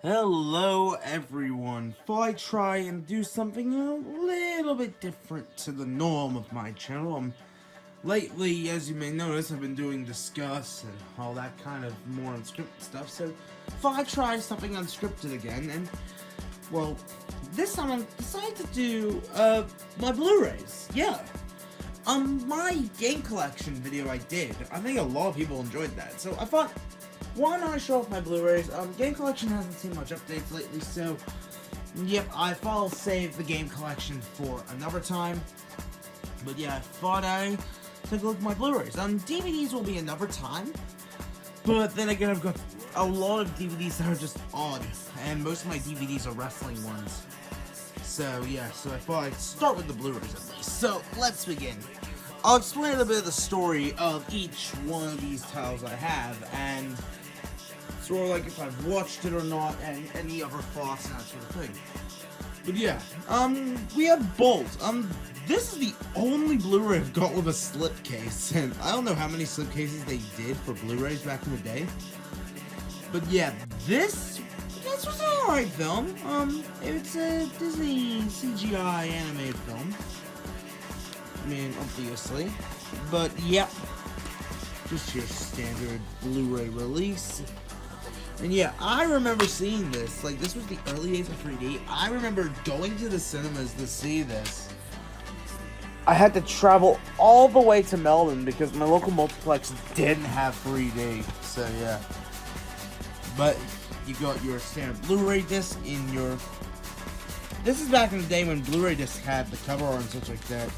Hello everyone. Thought I'd try and do something a little bit different to the norm of my channel. Lately, as you may notice, I've been doing Discuss and all that kind of more unscripted stuff, so thought I'd try something unscripted again, and, well, this time I decided to do, my Blu-Rays, yeah. My game collection video I did, I think a lot of people enjoyed that, so I thought, why not show off my Blu-Rays? Game collection hasn't seen much updates lately, so yep, I thought I'll save the game collection for another time. But yeah, I thought I'd take a look at my Blu-Rays. DVDs will be another time, but then again, I've got a lot of DVDs that are just odd, and most of my DVDs are wrestling ones. So yeah, so I thought I'd start with the Blu-Rays at least. So let's begin. I'll explain a little bit of the story of each one of these titles I have, and sort of like if I've watched it or not, and any other thoughts and that sort of thing. But yeah, we have Bolt. This is the only Blu-ray I've got with a slipcase, and I don't know how many slipcases they did for Blu-rays back in the day. But yeah, this was an alright film. It's a Disney CGI animated film. I mean, obviously. But yep, just your standard Blu-ray release. And yeah, I remember seeing this. Like, this was the early days of 3D. I remember going to the cinemas to see this. I had to travel all the way to Melbourne because my local multiplex didn't have 3D. So yeah. But you got your standard Blu-ray disc in your... This is back in the day when Blu-ray discs had the cover art and such like that.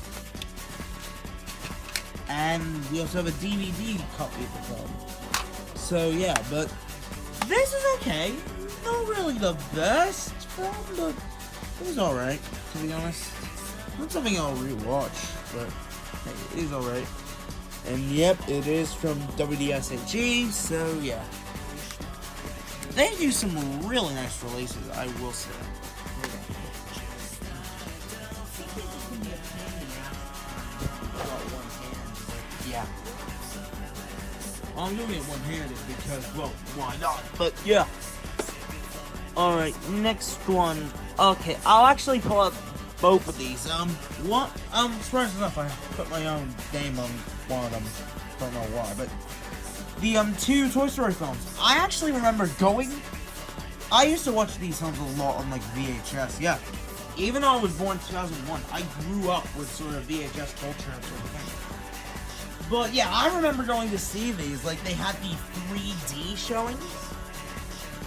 And we also have a DVD copy of the film. So yeah, but this is okay. Not really the best film, but it was alright, to be honest. Not something I'll rewatch, but hey, it is alright. And yep, it is from WDSHE, so yeah. They do some really nice releases, I will say. Yeah. I'm doing it one-handed because, well, why not? But yeah. Alright, next one. Okay, I'll actually pull up both of these. Surprised enough, I put my own name on one of them. Don't know why, but the two Toy Story films. I actually remember I used to watch these films a lot on like VHS. Yeah. Even though I was born in 2001, I grew up with sort of VHS culture and sort of thing. But yeah, I remember going to see these, like they had the 3D showings,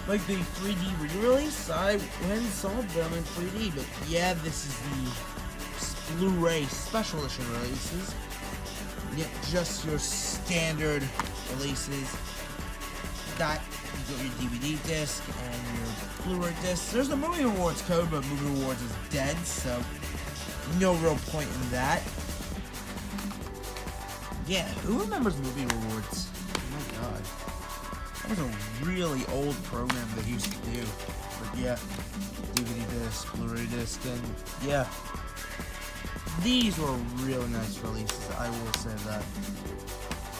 like the 3D re-release. I went and saw them in 3D, but yeah, this is the Blu-ray special edition releases. Yeah, just your standard releases. That, you got your DVD disc and your Blu-ray disc. There's the Movie Awards code, but Movie Awards is dead, so no real point in that. Yeah, who remembers Movie Rewards? Oh my god. That was a really old program they used to do. But yeah, DVD disc, Blu-ray disc, and yeah. These were really nice releases, I will say that.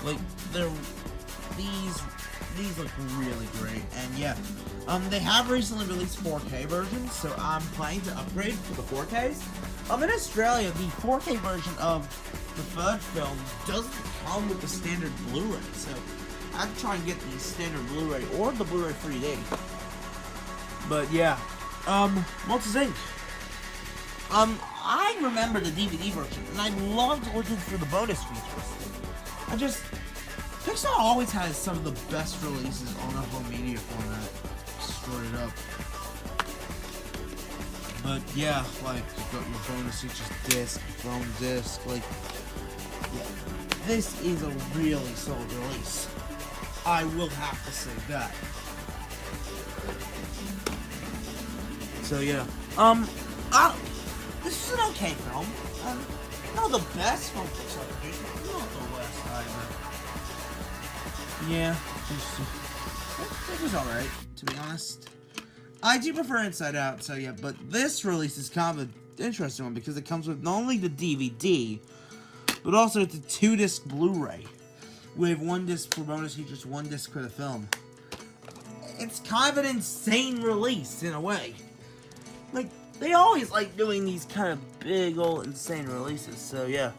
Like, these look really great, and yeah. They have recently released 4K versions, so I'm planning to upgrade for the 4Ks. In Australia, the 4K version of the third film doesn't come with the standard Blu-ray, so I have to try and get the standard Blu-ray or the Blu-ray 3D. But yeah, Monsters Inc. I remember the DVD version, and I loved looking through the bonus features. Pixar always has some of the best releases on a home media format, straight up. But yeah, like, you've got your bonus features disc, film disc, like, yeah, this is a really solid release. I will have to say that. So yeah, this is an okay film. Not the best film Pixar produced, but not the worst either. Yeah, it was alright, to be honest. I do prefer Inside Out, so yeah, but this release is kind of an interesting one because it comes with not only the DVD, but also the 2-disc Blu-ray, with 1 disc for bonus features, 1 disc for the film. it's kind of an insane release in a way. Like, they always like doing these kind of big old insane releases, so yeah.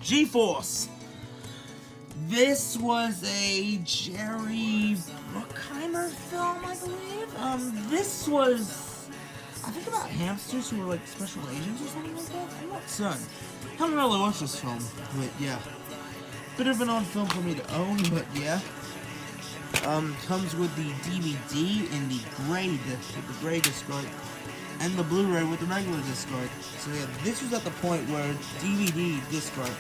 G-Force. This was a Jerry Bruckheimer film, I believe. This was, I think, about hamsters who were like special agents or something like that. I'm not certain. Haven't really watched this film, but yeah. Bit of an odd film for me to own, but yeah. Comes with the DVD in the gray disc, with the gray disc art, and the Blu-ray with the regular disc art. So yeah, this was at the point where DVD disc art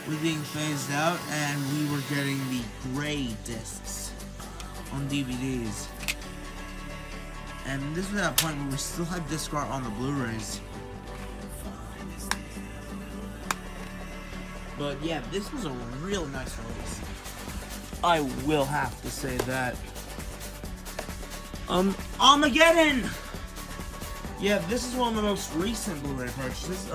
was being phased out, and we were getting the gray discs on DVDs. And this was at a point where we still had disc art on the Blu-rays. But yeah, this was a real nice release. I will have to say that. Armageddon! Yeah, this is one of the most recent Blu-ray purchases.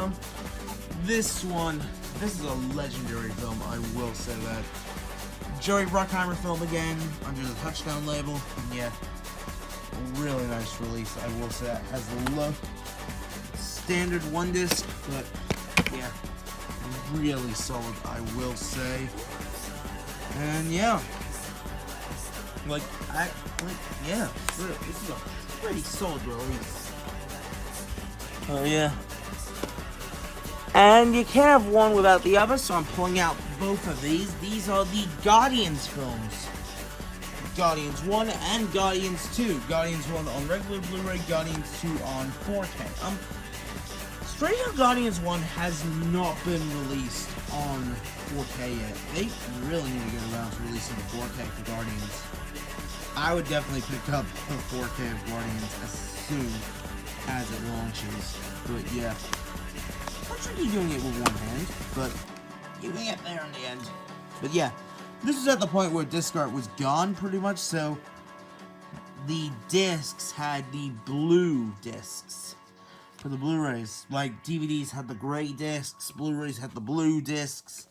This is a legendary film, I will say that. Jerry Bruckheimer film again, under the Touchdown label. And yeah, a really nice release, I will say that. Has a low standard one disc, but yeah, really solid, I will say. And yeah, yeah, this is a pretty solid release. Oh yeah. And you can't have one without the other, so I'm pulling out both of these. These are the Guardians films. Guardians 1 and Guardians 2. Guardians 1 on regular Blu-ray, Guardians 2 on 4K. Straight Up Guardians 1 has not been released on 4K yet. They really need to get around to releasing the 4K for Guardians. I would definitely pick up the 4K of Guardians as soon as it launches. But yeah. I'm tricky doing it with one hand, but you can get there in the end. But yeah, this is at the point where disc art was gone pretty much, so the discs had the blue discs for the Blu-rays. Like, DVDs had the gray discs, Blu-rays had the blue discs.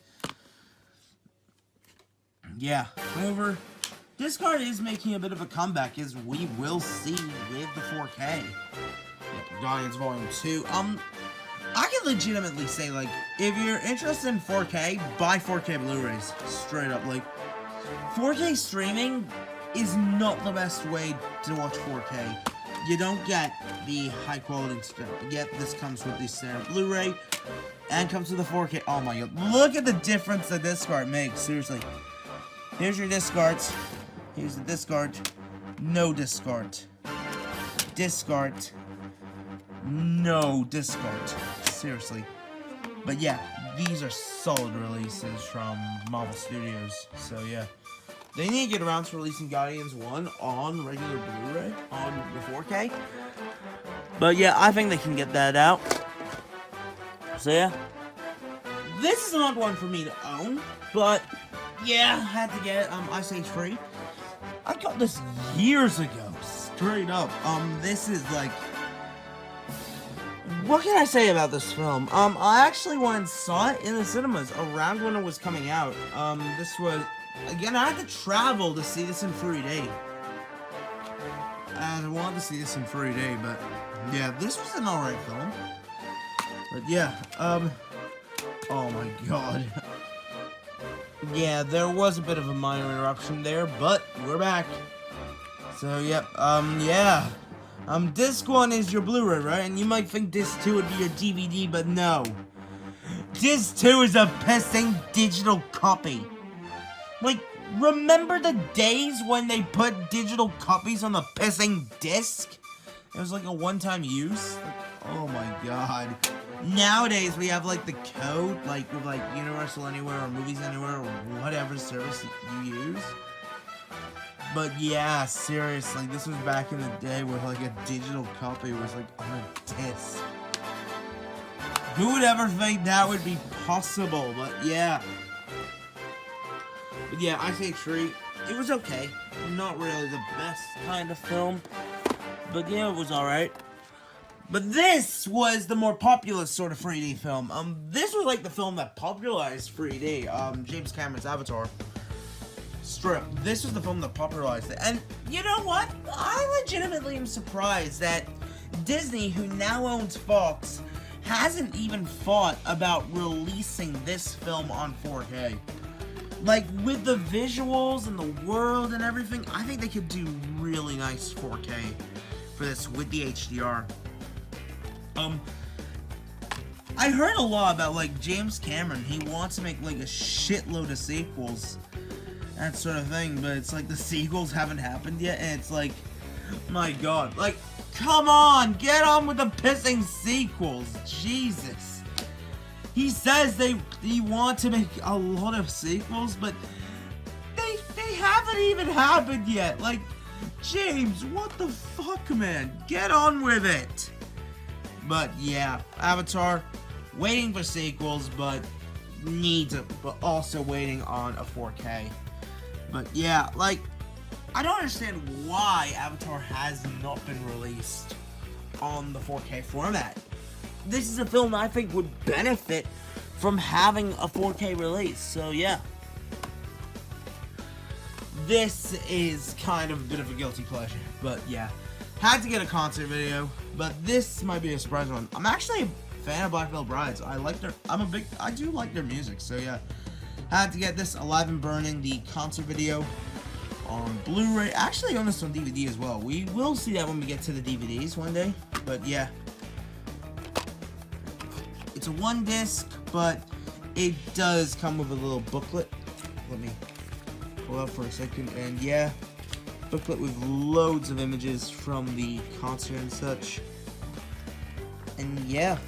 Yeah, however, disc art is making a bit of a comeback, as we will see with the 4K. Guardians Volume 2. I can legitimately say, like, if you're interested in 4K, buy 4K Blu-rays. Straight up, like, 4K streaming is not the best way to watch 4K. You don't get the high quality stuff. Yet this comes with the standard Blu-ray and comes with the 4K. Oh my god, look at the difference the disc art makes. Seriously, here's your disc art. Here's the disc art. No disc art. Disc art. No disc art. Seriously. But yeah, these are solid releases from Marvel Studios. So yeah. They need to get around to releasing Guardians 1 on regular Blu-ray, on the 4K. But yeah, I think they can get that out. So yeah. This is an odd one for me to own, but yeah, had to get it. Ice Age Free. I got this years ago, straight up. This is like... What can I say about this film? I actually went and saw it in the cinemas around when it was coming out. This was... Again, I had to travel to see this in 3D. And I wanted to see this in 3D, but yeah, this was an alright film. But yeah, oh my god. Yeah, there was a bit of a minor interruption there, but we're back. So, yep, yeah. Disc 1 is your Blu-ray, right? And you might think Disc 2 would be your DVD, but no. Disc 2 is a pissing digital copy. Like, remember the days when they put digital copies on the pissing disc? It was like a one-time use. Like, oh my god. Nowadays, we have like the code, like with like Universal Anywhere or Movies Anywhere or whatever service you use. But yeah, seriously, this was back in the day where like a digital copy was like on a disc. Who would ever think that would be possible? But yeah. But yeah, Ice Age 3, it was okay. Not really the best kind of film. But yeah, it was alright. But this was the more popular sort of 3D film. This was like the film that popularized 3D. James Cameron's Avatar. Strip. This was the film that popularized it. And you know what? I legitimately am surprised that Disney, who now owns Fox, hasn't even thought about releasing this film on 4K. Like, with the visuals and the world and everything, I think they could do really nice 4K for this with the HDR. I heard a lot about, like, James Cameron. He wants to make, like, a shitload of sequels, that sort of thing, but it's like the sequels haven't happened yet, and it's like, my god, like, come on, get on with the pissing sequels, Jesus. He says they want to make a lot of sequels, but they haven't even happened yet. Like, James, what the fuck, man? Get on with it. But yeah, Avatar, waiting for sequels, but also waiting on a 4K. But yeah, like, I don't understand why Avatar has not been released on the 4K format. This is a film I think would benefit from having a 4K release, so yeah. This is kind of a bit of a guilty pleasure, but yeah. Had to get a concert video, but this might be a surprise one. I'm actually a fan of Black Veil Brides. I do like their music, so yeah. Had to get this Alive and Burning, the concert video, on Blu-ray. Actually, I own this on DVD as well. We will see that when we get to the DVDs one day, but yeah. It's a one disc, but it does come with a little booklet. Let me pull up for a second, and yeah, booklet with loads of images from the concert and such. And yeah,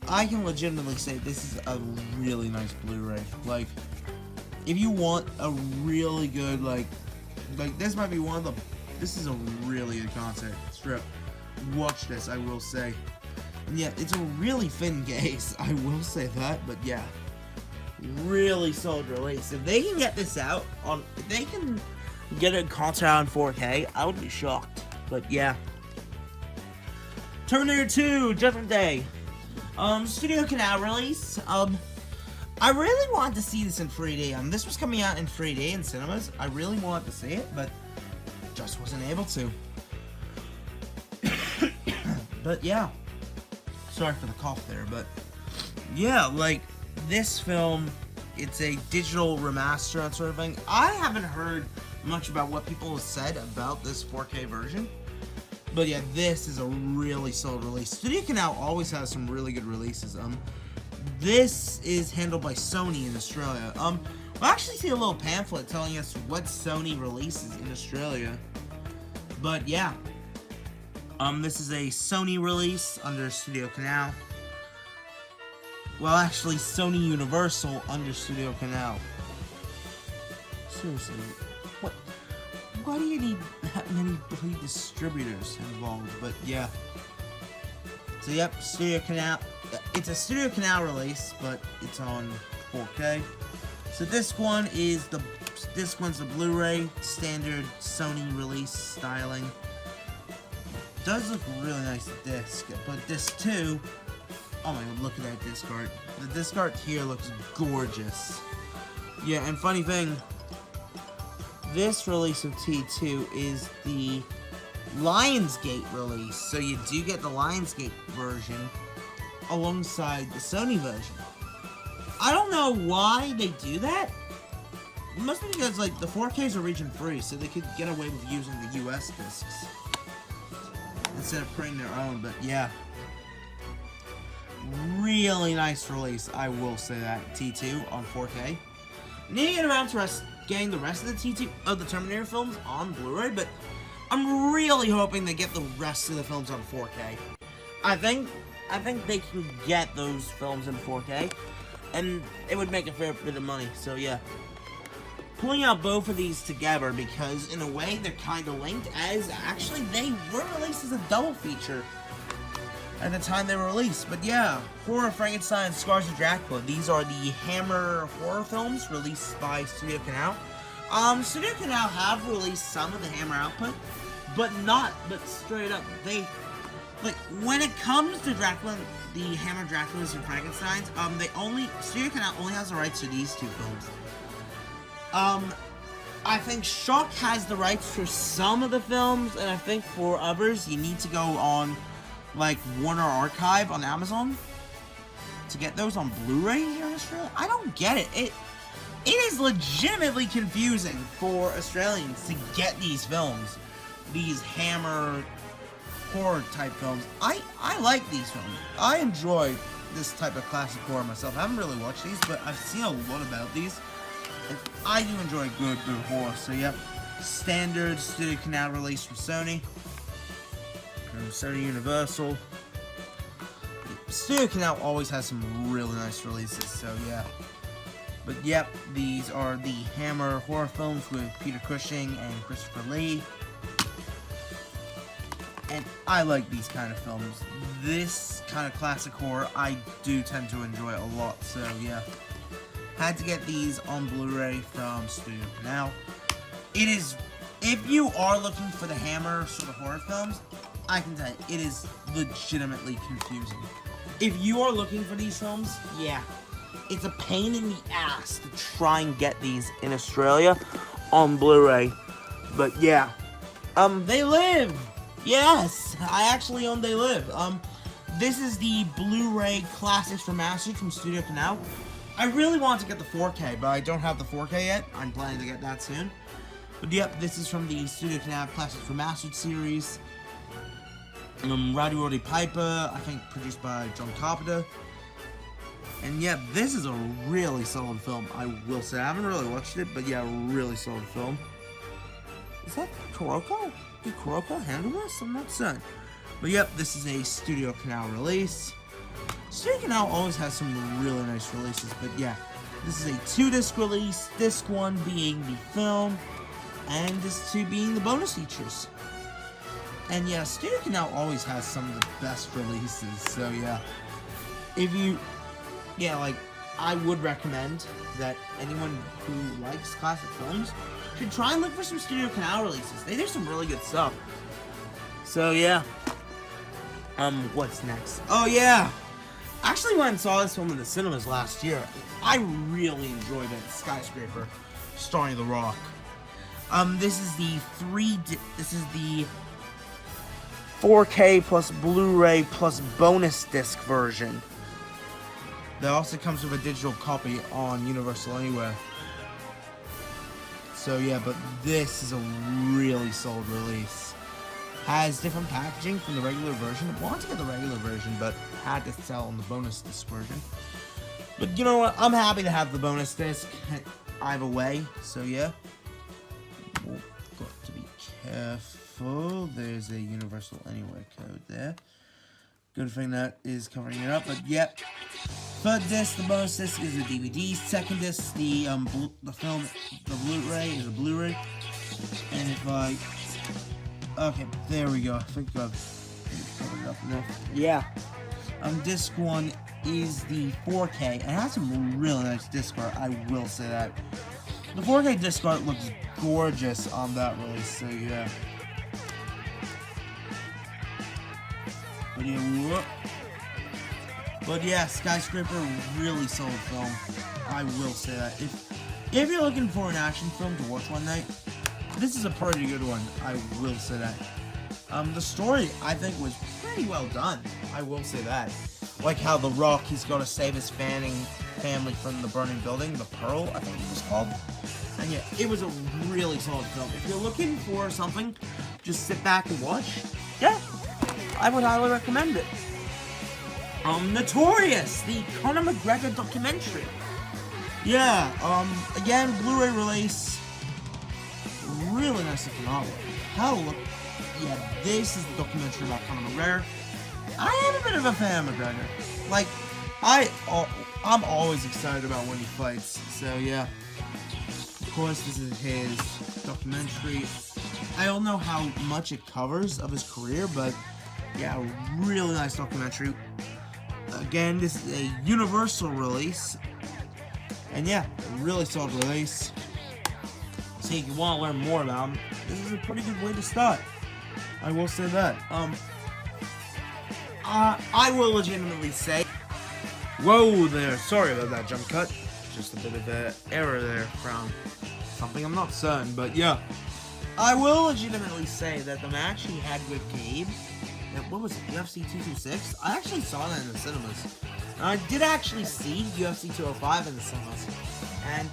I can legitimately say this is a really nice Blu-ray. Like, if you want a really good, like this might be one of the, this is a really good concert strip. Watch this, I will say. And yeah, it's a really thin case, I will say that, but yeah. Really solid release. If they can get this out on, if they can get a concert out on 4K, I would be shocked. But yeah. Terminator 2, Judgment Day. Studio Canal release. I really wanted to see this in 3D. This was coming out in 3D in cinemas. I really wanted to see it, but just wasn't able to. But yeah. Sorry for the cough there, but yeah, like, this film, it's a digital remaster, that sort of thing. I haven't heard much about what people have said about this 4K version, but yeah, this is a really solid release. Studio Canal always has some really good releases. This is handled by Sony in Australia. We'll actually see a little pamphlet telling us what Sony releases in Australia, but yeah. This is a Sony release under Studio Canal. Well, actually, Sony Universal under Studio Canal. Seriously, why do you need that many bloody distributors involved? But yeah. So yep, Studio Canal. It's a Studio Canal release, but it's on 4K. So this one's the Blu-ray standard Sony release styling. Does look really nice disc, but disc 2, oh my god, look at that disc art. The disc art here looks gorgeous. Yeah, and funny thing, this release of T2 is the Lionsgate release, so you do get the Lionsgate version alongside the Sony version. I don't know why they do that. It must be because, like, the 4Ks are region free, so they could get away with using the US discs instead of printing their own. But yeah, really nice release, I will say that. T2 on 4K. Need to get around to getting the rest of the T2 of the Terminator films on Blu-ray, but I'm really hoping they get the rest of the films on 4K. I think they can get those films in 4K, and it would make a fair bit of money. So yeah, pulling out both of these together, because in a way they're kind of linked, as actually they were released as a double feature at the time they were released. But yeah, Horror Frankenstein and Scars of Dracula, these are the Hammer horror films released by Studio Canal. Studio Canal have released some of the Hammer output, but straight up, they, like, when it comes to Dracula, the Hammer Draculas and Frankensteins, Studio Canal only has the rights to these two films. I think Shock has the rights for some of the films, and I think for others, you need to go on, like, Warner Archive on Amazon to get those on Blu-ray here in Australia. I don't get it. It is legitimately confusing for Australians to get these films, these Hammer horror type films. I like these films. I enjoy this type of classic horror myself. I haven't really watched these, but I've seen a lot about these. And I do enjoy good horror. So yep, standard Studio Canal release from Sony. From Sony Universal. Studio Canal always has some really nice releases, so yeah. But yep, these are the Hammer horror films with Peter Cushing and Christopher Lee. And I like these kind of films. This kind of classic horror I do tend to enjoy a lot, so yeah. Had to get these on Blu-ray from Studio Canal. It is, if you are looking for the Hammer sort of horror films, I can tell you, it is legitimately confusing. If you are looking for these films, yeah, it's a pain in the ass to try and get these in Australia on Blu-ray. But yeah, They Live. Yes, I actually own They Live. This is the Blu-ray Classics Remastered from Studio Canal. I really want to get the 4K, but I don't have the 4K yet. I'm planning to get that soon. But yep, this is from the Studio Canal Classics Remastered series. Roddy Piper, I think produced by John Carpenter. And yeah, this is a really solid film, I will say. I haven't really watched it, but yeah, really solid film. Is that Kuroko? Did Kuroko handle this? I'm not certain. But yep, this is a Studio Canal release. Studio Canal always has some really nice releases, but yeah. This is a 2-disc release, disc 1 being the film, and disc 2 being the bonus features. And yeah, Studio Canal always has some of the best releases, so yeah. If you, yeah, like, I would recommend that anyone who likes classic films should try and look for some Studio Canal releases. They do some really good stuff. So yeah. What's next? Oh yeah! I actually went and saw this film in the cinemas last year. I really enjoyed it. Skyscraper, starring The Rock. This is the 4K plus Blu-ray plus bonus disc version. That also comes with a digital copy on Universal Anywhere. So yeah, but this is a really solid release. Has different packaging from the regular version. I wanted to get the regular version, but had to sell on the bonus disc version. But you know what? I'm happy to have the bonus disc either way. So yeah. Got to be careful. There's a Universal Anywhere code there. Good thing that is covering it up. But yep. Third disc, the bonus disc is a DVD. Second disc, the film, the Blu-ray is a Blu-ray. And if I, okay, there we go. I think I've covered it up enough. Yeah. Disc 1 is the 4K, and it has some really nice disc art. I will say that. The 4K disc art looks gorgeous on that release. So yeah. But yeah, Skyscraper, really solid film. I will say that. If you're looking for an action film to watch one night, this is a pretty good one. I will say that. The story, I think, was pretty well done. I will say that. Like how The Rock, he's got to save his family from the burning building, the Pearl, I think it was called. And yeah, it was a really solid film. If you're looking for something, just sit back and watch. Yeah, I would highly recommend it. Notorious, the Conor McGregor documentary. Yeah, again, Blu-ray release. Really nice looking artwork. Hell, look. Yeah, this is the documentary about Conor McGregor. I am a bit of a fan of McGregor. Like, I'm always excited about when he fights. So yeah. Of course, this is his documentary. I don't know how much it covers of his career, but yeah, really nice documentary. Again, this is a Universal release. And yeah, a really solid release. So if you want to learn more about him, this is a pretty good way to start. I will say that. I will legitimately say, whoa there, sorry about that jump cut. Just a bit of an error there from something. I'm not certain, but yeah. I will legitimately say that the match he had with Gabe, what was it, UFC 226? I actually saw that in the cinemas. And I did actually see UFC 205 in the cinemas. And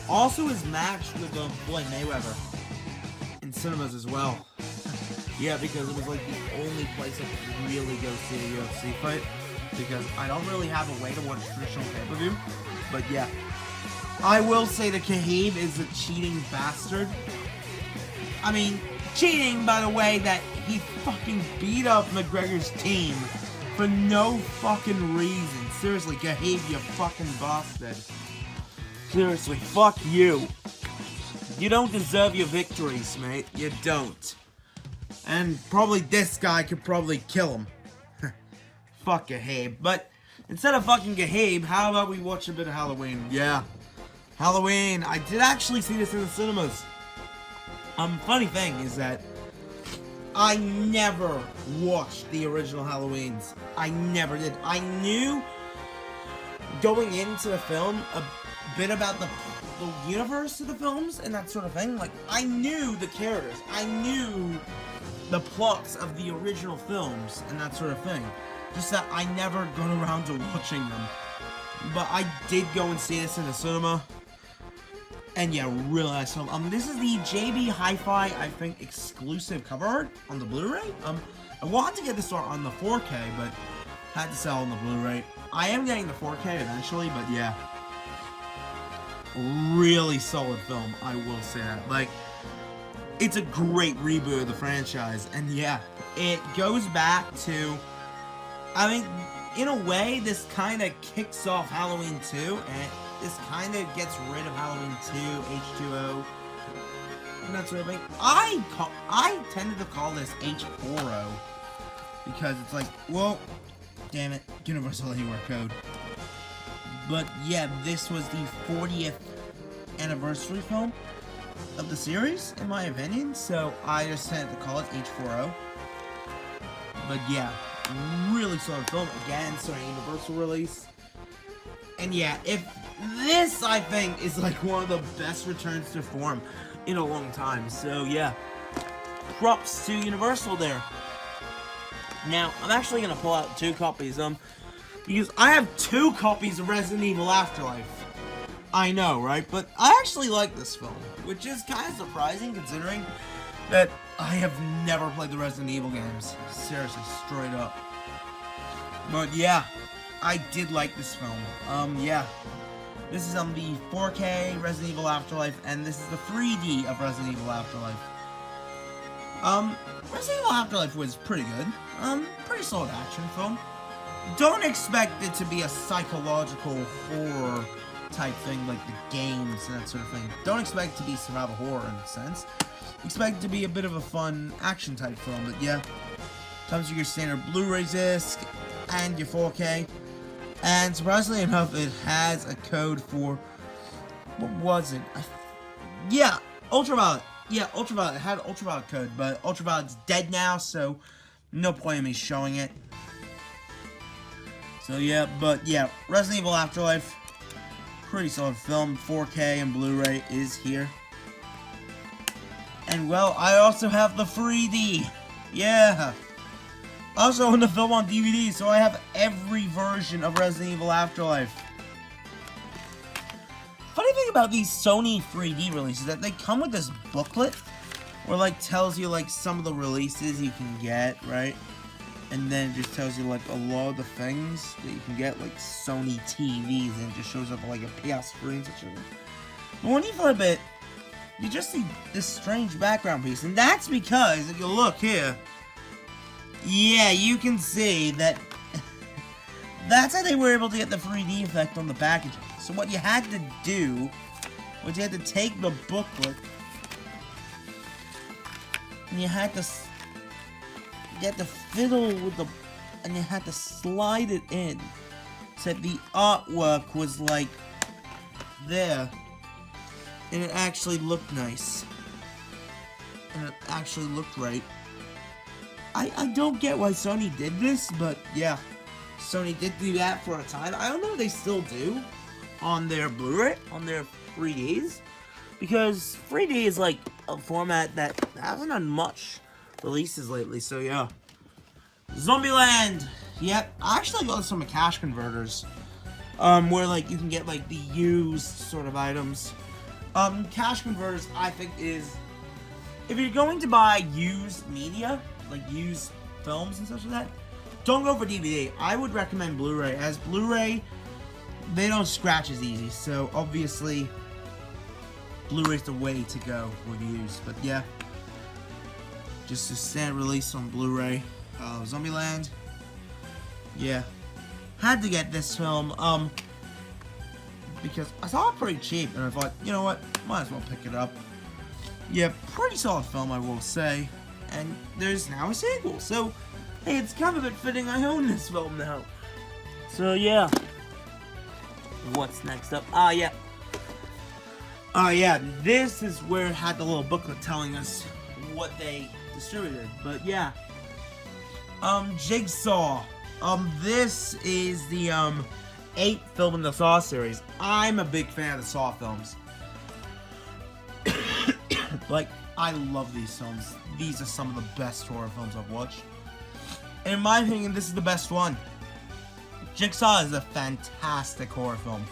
also his match with Floyd Mayweather in cinemas as well. Yeah, because it was like the only place I could really go see a UFC fight. Because I don't really have a way to watch traditional pay-per-view. But yeah. I will say that Khabib is a cheating bastard. I mean, cheating by the way that he fucking beat up McGregor's team for no fucking reason. Seriously, Khabib, you fucking bastard. Seriously, fuck you. You don't deserve your victories, mate. You don't. And probably this guy could probably kill him. Fuck Khabib. But instead of fucking Khabib, how about we watch a bit of Halloween? Yeah. Halloween. I did actually see this in the cinemas. Funny thing is that I never watched the original Halloweens. I never did. I knew going into the film a bit about the universe of the films and that sort of thing. Like, I knew the characters. I knew the plots of the original films and that sort of thing. Just that I never got around to watching them. But I did go and see this in the cinema. And yeah, really nice film. This is the JB Hi-Fi, I think, exclusive cover art on the Blu-ray. I wanted to get this art on the 4K, but had to sell on the Blu-ray. I am getting the 4K eventually, but yeah. Really solid film, I will say that. Like, it's a great reboot of the franchise. And yeah, it goes back to, I mean, in a way, this kind of kicks off Halloween 2, and this kind of gets rid of Halloween 2, H2O, and that sort of thing. I tended to call this H4O, because it's like, well, damn it, Universal Anywhere Code. But yeah, this was the 40th anniversary film of the series, in my opinion, so I just tended to call it H4O. But yeah, really solid film. Again, starting Universal release. And yeah, if this, I think, is like one of the best returns to form in a long time. So yeah, props to Universal there. Now, I'm actually going to pull out 2 copies, because I have 2 copies of Resident Evil Afterlife. I know, right? But I actually like this film, which is kind of surprising considering that I have never played the Resident Evil games. Seriously, straight up. But yeah, I did like this film. Yeah. This is on the 4K Resident Evil Afterlife, and this is the 3D of Resident Evil Afterlife. Resident Evil Afterlife was pretty good. Pretty solid action film. Don't expect it to be a psychological horror type thing like the games and that sort of thing. Don't expect it to be survival horror in a sense. Expect it to be a bit of a fun action type film, but yeah. Comes with your standard Blu-ray disc and your 4K. And surprisingly enough, it has a code for, what was it? Yeah, Ultraviolet. Yeah, Ultraviolet. It had an Ultraviolet code, but Ultraviolet's dead now, so no point in me showing it. So yeah, but yeah, Resident Evil Afterlife, pretty solid film. 4K and Blu-ray is here. And well, I also have the 3D. Yeah. Also own the film on DVD, so I have every version of Resident Evil Afterlife. Funny thing about these Sony 3D releases is that they come with this booklet where like tells you like some of the releases you can get, right? And then it just tells you like a lot of the things that you can get, like Sony TVs, and it just shows up like a PS3 and such. But when you flip it, you just see this strange background piece, and that's because if you look here, yeah, you can see that that's how they were able to get the 3D effect on the packaging. So what you had to do was you had to take the booklet and you had to fiddle with the, and you had to slide it in so that the artwork was like there, and it actually looked nice, and it actually looked right. I don't get why Sony did this, but yeah, Sony did do that for a time. I don't know if they still do on their Blu-ray, on their 3Ds, because 3D is like a format that hasn't done much releases lately. So yeah, Zombieland. Yep, I actually got some cash converters, where like you can get like the used sort of items. Cash converters, I think, is, if you're going to buy used media, like used films and such like that, don't go for DVD. I would recommend Blu-ray, as Blu-ray, they don't scratch as easy, so obviously Blu-ray's the way to go with used. But yeah, just a standard release on Blu-ray, Zombieland. Yeah, had to get this film, because I saw it pretty cheap, and I thought, you know what, might as well pick it up. Yeah, pretty solid film, I will say. And there's now a sequel, so hey, it's kind of a bit fitting I own this film now. So yeah, what's next up? Yeah, this is where it had the little booklet telling us what they distributed. But yeah, Jigsaw. This is the 8th film in the Saw series. I'm a big fan of the Saw films. Like, I love these films. These are some of the best horror films I've watched. And in my opinion, this is the best one. Jigsaw is a fantastic horror film.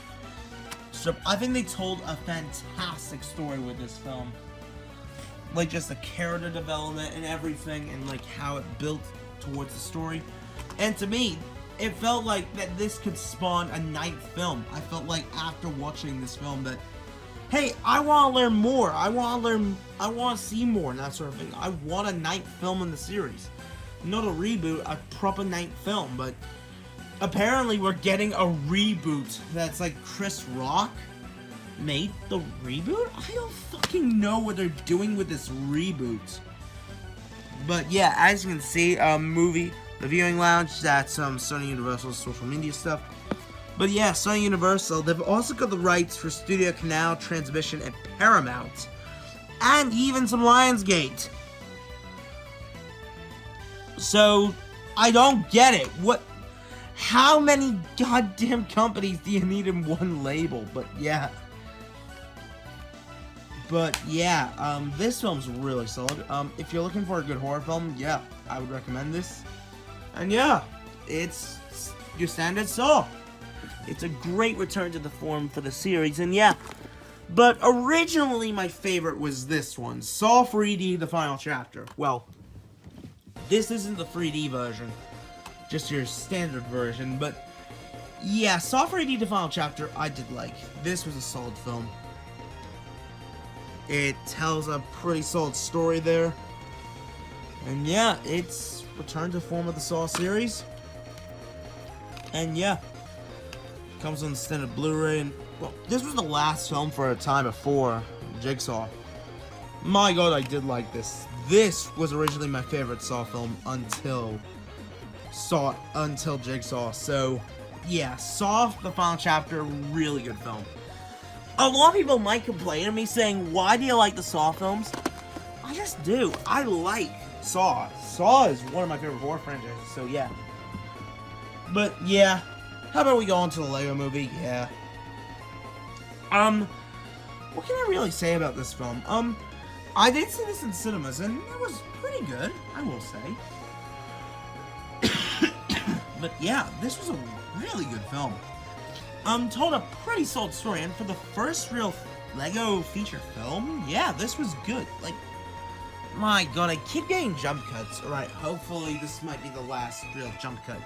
So I think they told a fantastic story with this film. Like, just the character development and everything, and like how it built towards the story. And to me, it felt like that this could spawn a 9th film. I felt like after watching this film that, hey, I want to learn more. I want to see more and that sort of thing. I want a 9th film in the series. Not a reboot, a proper 9th film. But apparently we're getting a reboot that's like Chris Rock made the reboot? I don't fucking know what they're doing with this reboot. But yeah, as you can see, movie, the viewing lounge, that's Sony Universal's social media stuff. But yeah, Sony Universal, they've also got the rights for Studio Canal, Transmission, and Paramount. And even some Lionsgate. So, I don't get it. How many goddamn companies do you need in one label? But yeah, this film's really solid. If you're looking for a good horror film, yeah, I would recommend this. And yeah, it's your standard Saw. It's a great return to the form for the series, and yeah. But originally my favorite was this one, Saw 3D, The Final Chapter. Well, this isn't the 3D version, just your standard version, but yeah, Saw 3D, The Final Chapter, I did like. This was a solid film. It tells a pretty solid story there. And yeah, it's returned to form of the Saw series. And yeah, comes on standard Blu-ray. And well, this was the last film for a time before Jigsaw. My god, I did like this. This was originally my favorite Saw film until Jigsaw. So yeah, Saw The Final Chapter, really good film. A lot of people might complain to me saying, why do you like the Saw films? I just do. I like Saw. Saw is one of my favorite horror franchises, so yeah. But yeah, how about we go on to the Lego Movie? Yeah. What can I really say about this film? I did see this in cinemas, and it was pretty good, I will say. But yeah, this was a really good film. Told a pretty solid story, and for the first real Lego feature film, yeah, this was good. Like, my god, I keep getting jump cuts. Alright, hopefully this might be the last real jump cut.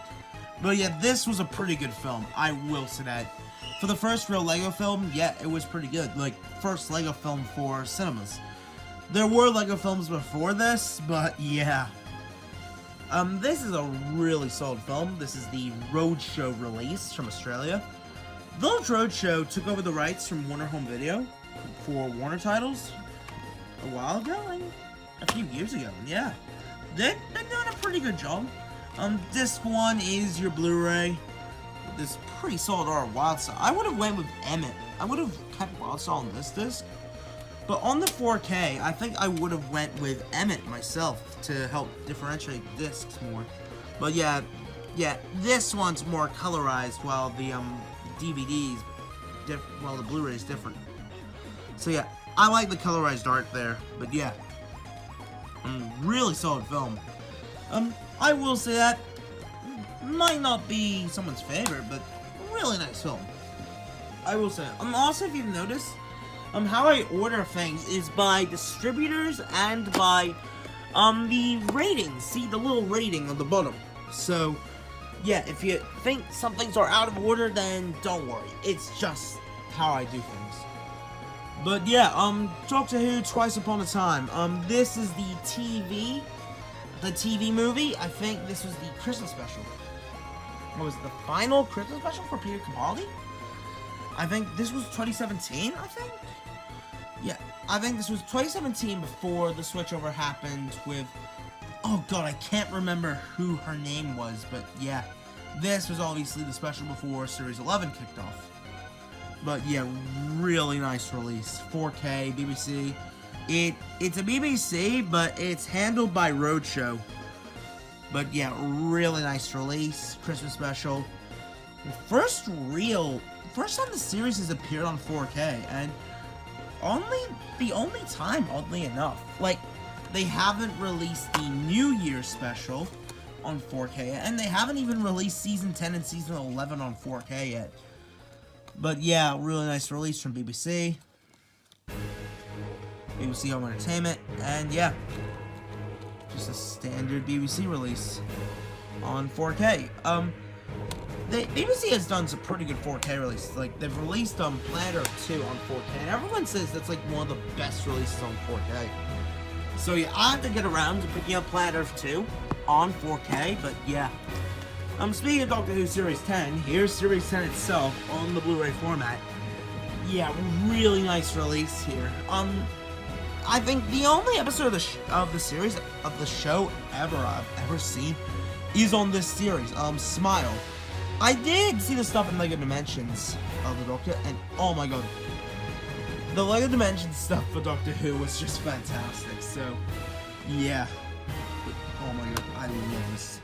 But yeah, this was a pretty good film, I will say that. For the first real Lego film, yeah, it was pretty good. Like, first Lego film for cinemas. There were Lego films before this, but yeah. This is a really solid film. This is the Roadshow release from Australia. Village Roadshow took over the rights from Warner Home Video for Warner titles a while ago, and a few years ago, yeah. They've been doing a pretty good job. Disc 1 is your Blu-ray. This pretty solid R Wildstar. I would have went with Emmett. I would have kept Wildstar on this disc. But on the 4K, I think I would have went with Emmett myself to help differentiate discs more. But yeah, this one's more colorized, while the DVDs, the Blu-ray is different. So yeah, I like the colorized art there, but yeah. Really solid film. I will say that might not be someone's favorite, but really nice film. I will say. Also, if you've noticed, how I order things is by distributors and by the ratings. See the little rating on the bottom. So yeah, if you think some things are out of order, then don't worry. It's just how I do things. But yeah, Doctor Who Twice Upon a Time. This is the TV movie. I think this was the Christmas special. It was the final Christmas special for Peter Capaldi. I think this was 2017, I think? Yeah, I think this was 2017 before the switchover happened with... Oh god, I can't remember who her name was, but yeah. This was obviously the special before Series 11 kicked off. But yeah, really nice release. 4K, BBC. It's a BBC, but it's handled by Roadshow. But yeah, really nice release. Christmas special. First time the series has appeared on 4K, and the only time, oddly enough. Like, they haven't released the New Year special on 4K, and they haven't even released Season 10 and Season 11 on 4K yet. But yeah, really nice release from BBC. BBC Home Entertainment, and yeah, just a standard BBC release on 4K. BBC has done some pretty good 4K releases. Like, they've released Planet Earth 2 on 4K, and everyone says that's like one of the best releases on 4K. So yeah, I have to get around to picking up Planet Earth 2 on 4K, but yeah. Speaking of Doctor Who Series 10, here's Series 10 itself on the Blu-ray format. Yeah, really nice release here. I think the only episode of the series, of the show I've ever seen is on this series, Smile. I did see the stuff in LEGO Dimensions of the Doctor, and oh my god. The LEGO Dimensions stuff for Doctor Who was just fantastic, so yeah. Oh my god, I love this.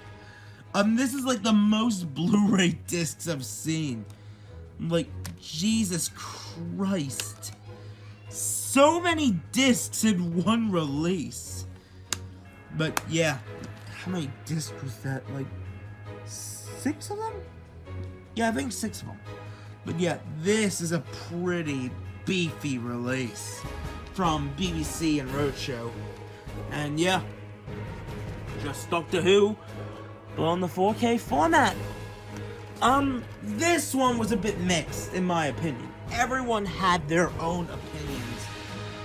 This is like the most Blu-ray discs I've seen. Like, Jesus Christ. So many discs in one release. But yeah, how many discs was that? Like, 6 of them? Yeah, I think 6 of them. But yeah, this is a pretty beefy release from BBC and Roadshow. And yeah, just Doctor Who, but on the 4K format. This one was a bit mixed, in my opinion. Everyone had their own opinions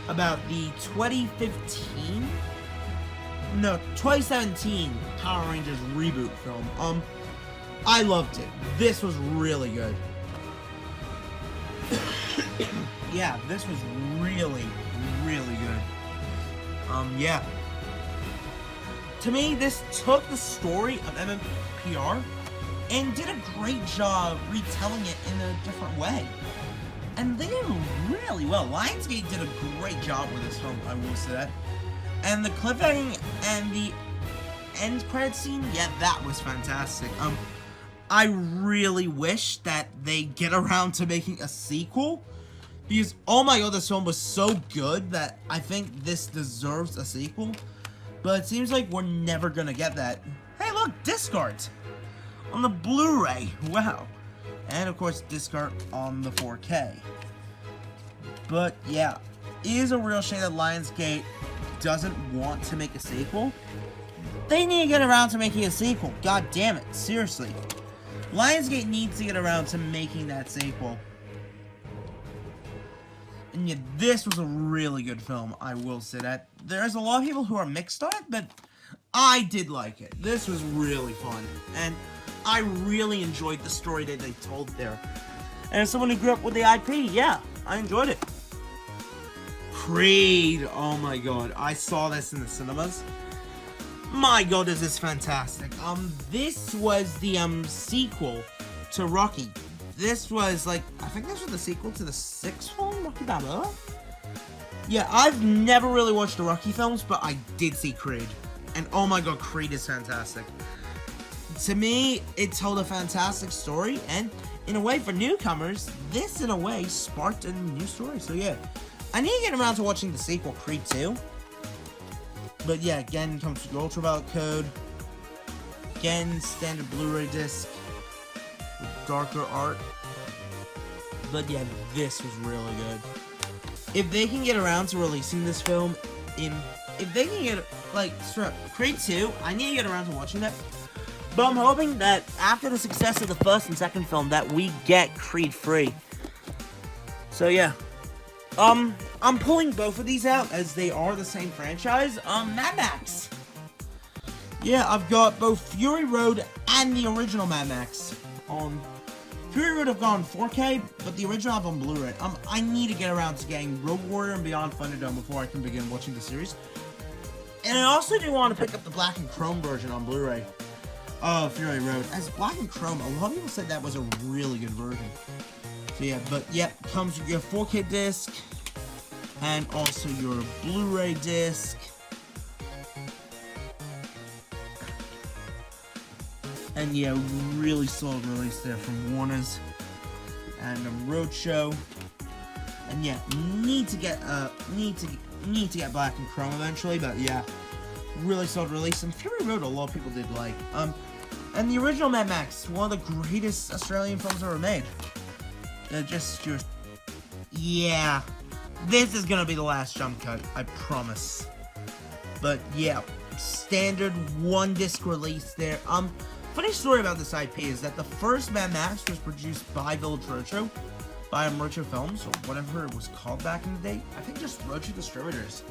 about the 2017 Power Rangers reboot film. I loved it. This was really good. Yeah, this was really, really good. Yeah. To me, this took the story of MMPR and did a great job retelling it in a different way. And they did really well. Lionsgate did a great job with this film, I will say that. And the cliffhanger and the end credit scene, yeah, that was fantastic. I really wish that they get around to making a sequel, because, oh my god, this film was so good that I think this deserves a sequel. But it seems like we're never gonna get that. Hey look, disc art on the Blu-ray, wow. And of course, disc art on the 4K. But yeah, it is a real shame that Lionsgate doesn't want to make a sequel. They need to get around to making a sequel, god damn it, seriously. Lionsgate needs to get around to making that sequel. And yeah, this was a really good film, I will say that. There's a lot of people who are mixed on it, but I did like it. This was really fun, and I really enjoyed the story that they told there. And as someone who grew up with the IP, yeah, I enjoyed it. Creed, oh my god, I saw this in the cinemas. My god, this is fantastic. This was the, sequel to Rocky. This was, like, I think this was the sequel to the 6th film, Rocky Balboa? Yeah, I've never really watched the Rocky films, but I did see Creed. And oh my god, Creed is fantastic. To me, it told a fantastic story, and in a way, for newcomers, this, in a way, sparked a new story. So yeah, I need to get around to watching the sequel, Creed 2. But yeah, again, comes with the ultraviolet code. Again, standard Blu-ray disc with darker art. But yeah, this was really good. If they can get around to releasing this film if they can get, like, Creed 2, I need to get around to watching that. But I'm hoping that after the success of the first and second film that we get Creed 3. So yeah. I'm pulling both of these out as they are the same franchise. Mad Max. Yeah, I've got both Fury Road and the original Mad Max. Fury Road I've gone 4K, but the original I've on Blu-ray. I need to get around to getting Road Warrior and Beyond Thunderdome before I can begin watching the series. And I also do want to pick up the Black and Chrome version on Blu-ray of Fury Road. As Black and Chrome, a lot of people said that was a really good version. So yeah, but yeah, comes with your 4K disc and also your Blu-ray disc. And yeah, really solid release there from Warner's and Roadshow. And yeah, need to get Black and Chrome eventually, but yeah, really solid release. And Fury Road, a lot of people did like. And the original Mad Max, one of the greatest Australian films ever made. Yeah, this is gonna be the last jump cut, I promise. But yeah, standard one disc release there. Funny story about this IP is that the first Mad Max was produced by Village Roadshow, by Roadshow Films, or whatever it was called back in the day. I think just Roadshow Distributors.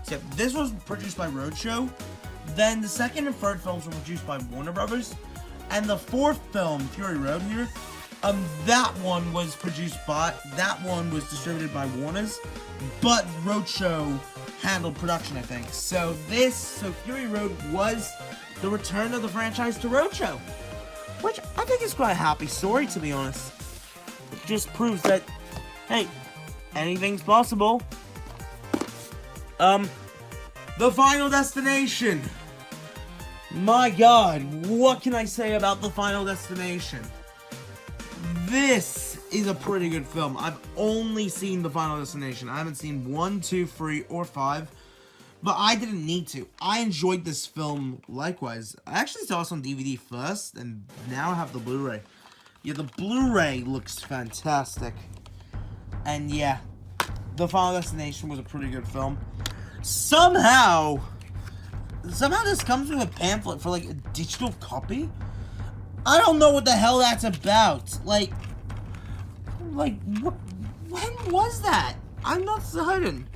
So this was produced by Roadshow. Then the second and third films were produced by Warner Brothers, and the fourth film, Fury Road here, that one was distributed by Warner's, but Roadshow handled production, I think. So Fury Road was the return of the franchise to Roadshow, which I think is quite a happy story, to be honest. It just proves that, hey, anything's possible. The Final Destination. My God, what can I say about The Final Destination? This is a pretty good film. I've only seen The Final Destination. I haven't seen 1, 2, 3, or 5. But I didn't need to. I enjoyed this film likewise. I actually saw this on DVD first, and now I have the Blu-ray. Yeah, the Blu-ray looks fantastic. And yeah, The Final Destination was a pretty good film. Somehow this comes with a pamphlet for, like, a digital copy? I don't know what the hell that's about. Like, when was that? I'm not certain.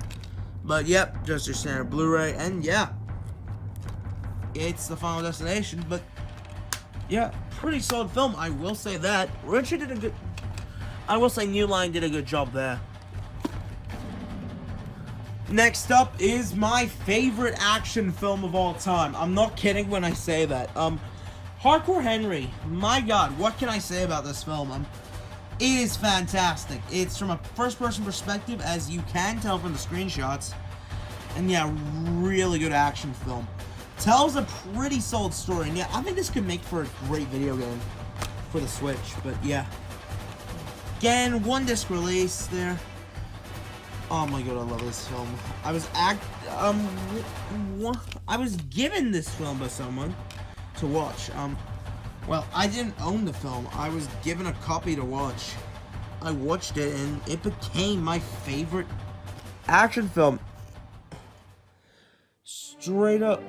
But yep, just your standard Blu-ray, and yeah, it's The Final Destination. But yeah, pretty solid film, I will say that. I will say New Line did a good job there. Next up is my favorite action film of all time. I'm not kidding when I say that. Hardcore Henry. My God, what can I say about this film? It is fantastic. It's from a first-person perspective, as you can tell from the screenshots. And yeah, really good action film. Tells a pretty solid story. And yeah, I think this could make for a great video game for the Switch. But yeah. Again, one disc release there. Oh my God, I love this film. I was given this film by someone to watch. Well, I didn't own the film. I was given a copy to watch. I watched it, and it became my favorite action film. Straight up,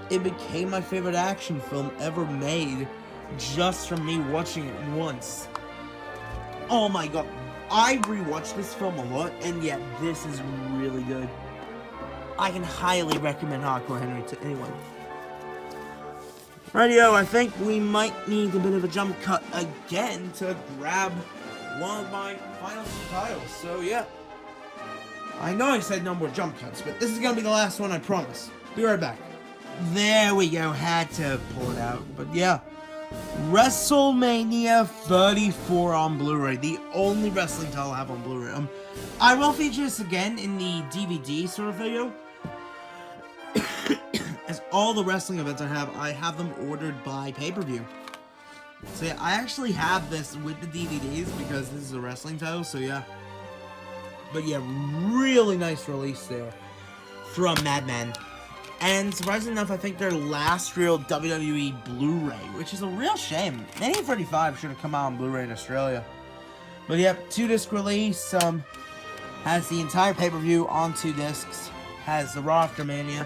it became my favorite action film ever made just from me watching it once. Oh my God. I rewatched this film a lot, and yeah, this is really good. I can highly recommend Hardcore Henry to anyone. Radio, I think we might need a bit of a jump cut again to grab one of my final two titles. So yeah, I know I said no more jump cuts, but this is gonna be the last one, I promise. Be right back. There we go, had to pull it out, but yeah. WrestleMania 34 on Blu-ray, the only wrestling title I have on Blu-ray. I will feature this again in the DVD sort of video. As all the wrestling events I have them ordered by pay-per-view. So yeah, I actually have this with the DVDs because this is a wrestling title, so yeah. But yeah, really nice release there from Madman. And surprisingly enough, I think their last real WWE Blu-ray, which is a real shame. 1935 should have come out on Blu-ray in Australia. But yep, 2-disc release, has the entire pay-per-view on 2 discs, has the Raw After Mania.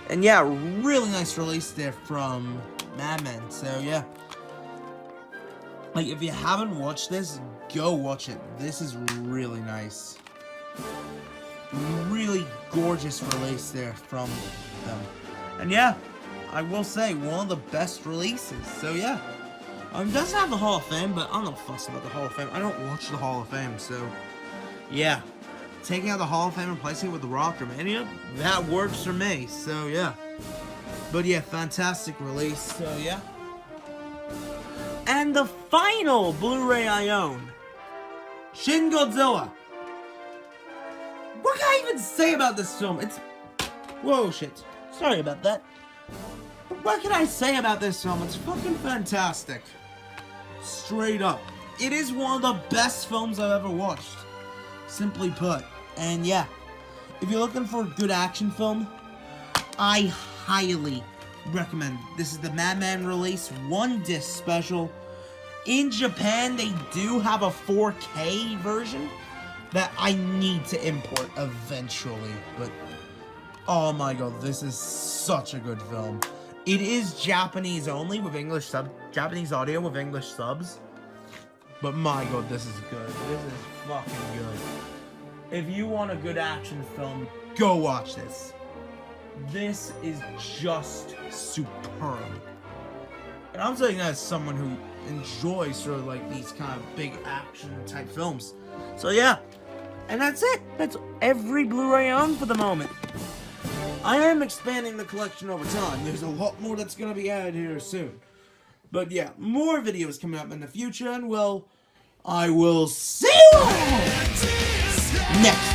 And yeah, really nice release there from Madman. So yeah, like if you haven't watched this, go watch it. This is really nice. Really gorgeous release there from them. And yeah, I will say, one of the best releases. So yeah, it does have the Hall of Fame, but I'm not fussed about the Hall of Fame. I don't watch the Hall of Fame, so yeah. Taking out the Hall of Fame and replacing it with the Raw After Mania, that works for me, so yeah. But yeah, fantastic release, so yeah. And the final Blu-ray I own, Shin Godzilla. What can I even say about this film? It's... Whoa, shit. Sorry about that. What can I say about this film? It's fucking fantastic. Straight up. It is one of the best films I've ever watched. Simply put. And yeah, if you're looking for a good action film, I highly recommend. This is the Madman release, 1-disc special. In Japan, they do have a 4K version that I need to import eventually, but oh my god, this is such a good film. It is Japanese only with English Japanese audio with English subs, but my god, this is good. This is fucking good. If you want a good action film, go watch this. This is just superb. And I'm saying that as someone who enjoys sort of like these kind of big action type films. So yeah. And that's it. That's every Blu-ray I own for the moment. I am expanding the collection over time. There's a lot more that's going to be added here soon. But yeah, more videos coming up in the future. And well, I will see you all next